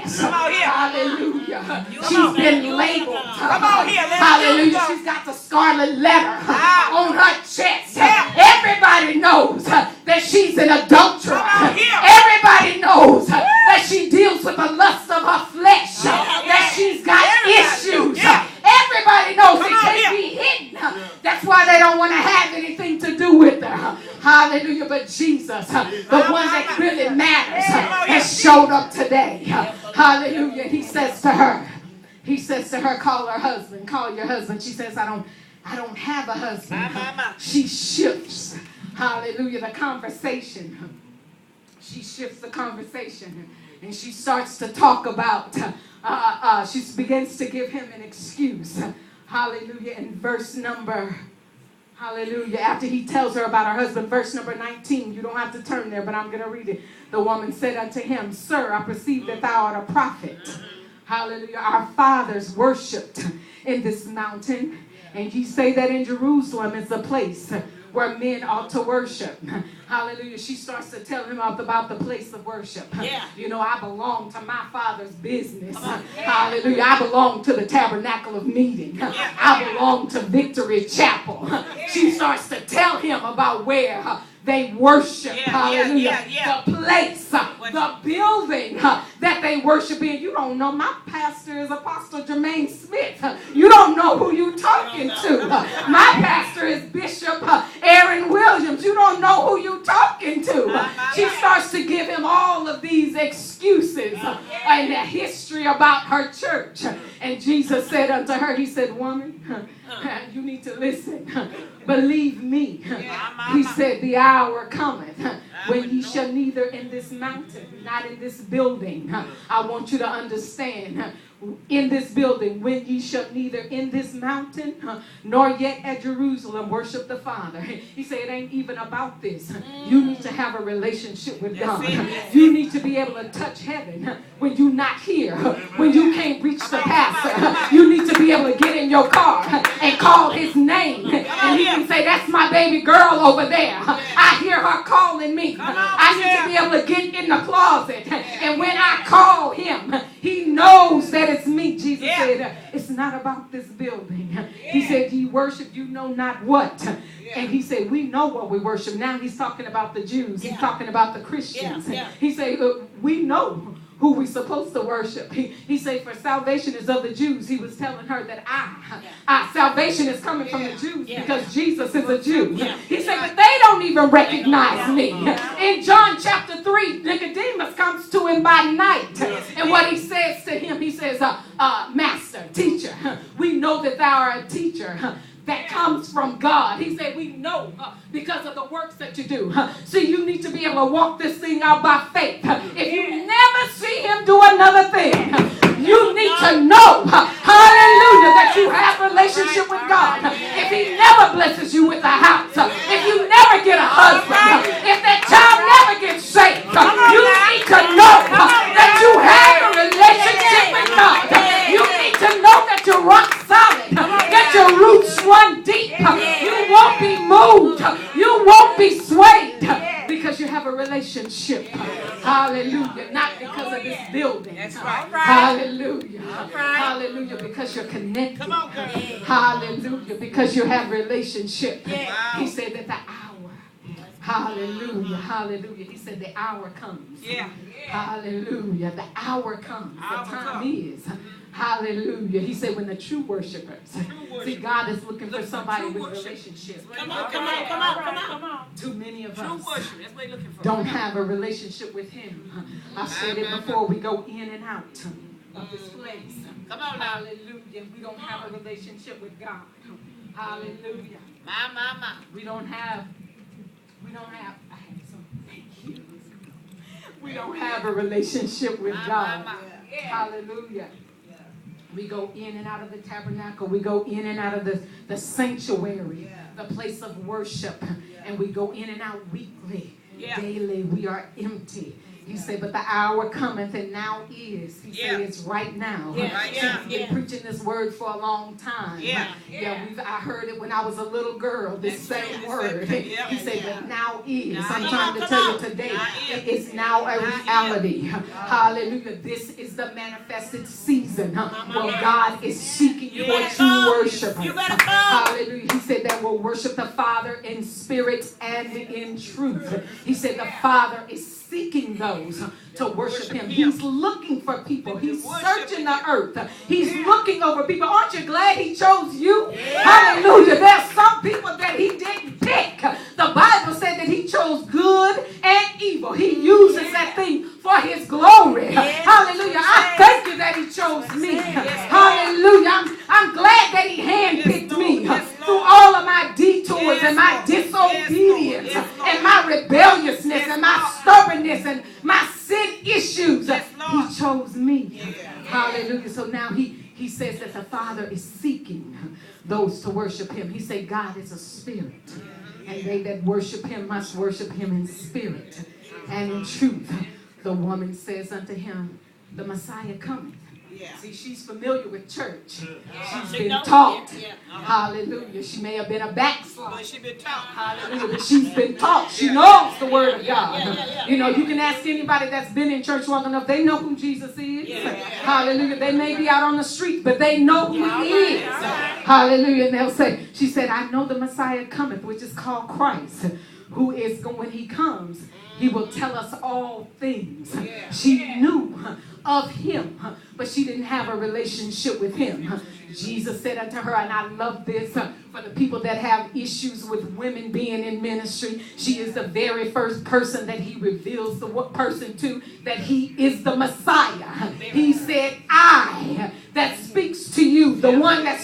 flesh. Hallelujah. She's been labeled. Hallelujah. Hallelujah. She's got the scarlet letter on her chest. Everybody knows that she's an adulterer. Everybody knows that she deals with the lust of her flesh. That she's got issues. Everybody knows it can't be hidden. That's why they don't want to have anything to do with her. Hallelujah. But Jesus, the one that really matters, has showed up today. Hallelujah. He says to her, call her husband. Call your husband. She says, I don't have a husband. She shifts. Hallelujah. The conversation. She shifts the conversation. And she starts to talk about, she begins to give him an excuse. Hallelujah. In verse number, hallelujah, after he tells her about her husband, verse number 19, you don't have to turn there, but I'm going to read it. The woman said unto him, Sir, I perceive that thou art a prophet. Hallelujah. Our fathers worshipped in this mountain, and ye say that in Jerusalem is the place where men ought to worship. Hallelujah. She starts to tell him about the place of worship. You know, I belong to my father's business. Hallelujah. I belong to the Tabernacle of Meeting. I belong to Victory Chapel. She starts to tell him about where they worship. Hallelujah. The place, the building that they worship in. You don't know. My pastor is Apostle Jermaine Smith. You don't know who you're talking to. My pastor is Bishop Aaron Williams. You don't know who you're talking to. She starts to give him all of these excuses and the history about her church. And Jesus said unto her, he said, woman, you need to listen. Believe me. He said, the hour cometh when ye shall neither in this mountain, not in this building. I want you to understand. In this building, when ye shall neither in this mountain nor yet at Jerusalem worship the Father. He said it ain't even about this. You need to have a relationship with God. You need to be able to touch heaven when you're not here, when you can't reach the pastor. You need to be able to get in your car and call his name, and he can say, that's my baby girl over there. I hear her calling me. I need to be able to get in the closet, and when I call him, he knows that it's me. Jesus said, it's not about this building. He said, ye worship you know not what. And he said, we know what we worship. Now he's talking about the Jews. He's talking about the Christians. He said, we know who we're supposed to worship. He said, for salvation is of the Jews. He was telling her that salvation is coming from the Jews because Jesus is a Jew. He said, but they don't even recognize me. In John chapter 3, Nicodemus comes to him by night. And what he says to him, he says, Master, teacher, we know that thou art a teacher that comes from God. He said, we know because of the works that you do. So you need to be able to walk this thing out by faith. If you never see him do another thing, you need to know, hallelujah, that you have a relationship with God. If he never blesses you with a house, if you never get a husband, if that child never gets saved, you need to know that you have a relationship with God. You need to know that you're rock solid, that your roots run deep. You won't be moved. You won't be swayed because you have a relationship. Hallelujah. Not because of this building. Hallelujah. Hallelujah. Because you're connected. Hallelujah. Because you have relationship. He said that the hour. Hallelujah. Hallelujah. He said the hour comes. Hallelujah. The hour comes. The time is. Hallelujah. He said when the true worshipers. See, God is looking for somebody with a relationship. Come on. Too many of us don't have a relationship with him. I've said it before. We go in and out of this place. Come on now. Hallelujah. We don't have a relationship with God. Hallelujah. My. We don't have, I had some, thank you. We don't have a relationship with God. Hallelujah. We go in and out of the tabernacle. We go in and out of the sanctuary, the place of worship. And we go in and out weekly, daily. We are empty. He said, but the hour cometh and now is. He said, it's right now. He's been preaching this word for a long time. I heard it when I was a little girl, this same word. He said, but now is. I'm trying to tell you today, it is now a reality. Hallelujah. This is the manifested season where God is seeking for true worshipers. Hallelujah. He said that we'll worship the Father in spirit and in truth. He said the Father is seeking those to worship him. He's looking for people. He's searching the earth. He's looking over people. Aren't you glad he chose you? Hallelujah. There's some people that he didn't pick. The Bible said that he chose good and evil. He uses that thing for his glory. Hallelujah. I thank you that he chose me. Hallelujah. I'm glad that he handpicked me through all of my detours and my disobedience and my rebelliousness and my stubbornness and my sin issues. He chose me. Hallelujah. So now he says that the Father is seeking those to worship him. He said God is a spirit, and they that worship him must worship him in spirit and in truth. The woman says unto him, the Messiah cometh. See, she's familiar with church. She's been taught. Hallelujah. She may have been a backslider. Hallelujah. But she's been taught. She knows the word of God. You know, you can ask anybody that's been in church long enough. They know who Jesus is. Hallelujah. They may be out on the street, but they know who he is. Hallelujah. And they'll say, she said, I know the Messiah cometh, which is called Christ, who is, when he comes, he will tell us all things. She knew of him, but she didn't have a relationship with him. Jesus said unto her, and I love this, for the people that have issues with women being in ministry, she is the very first person that he reveals the person to, that he is the Messiah. He said, I that speaks to you, the one that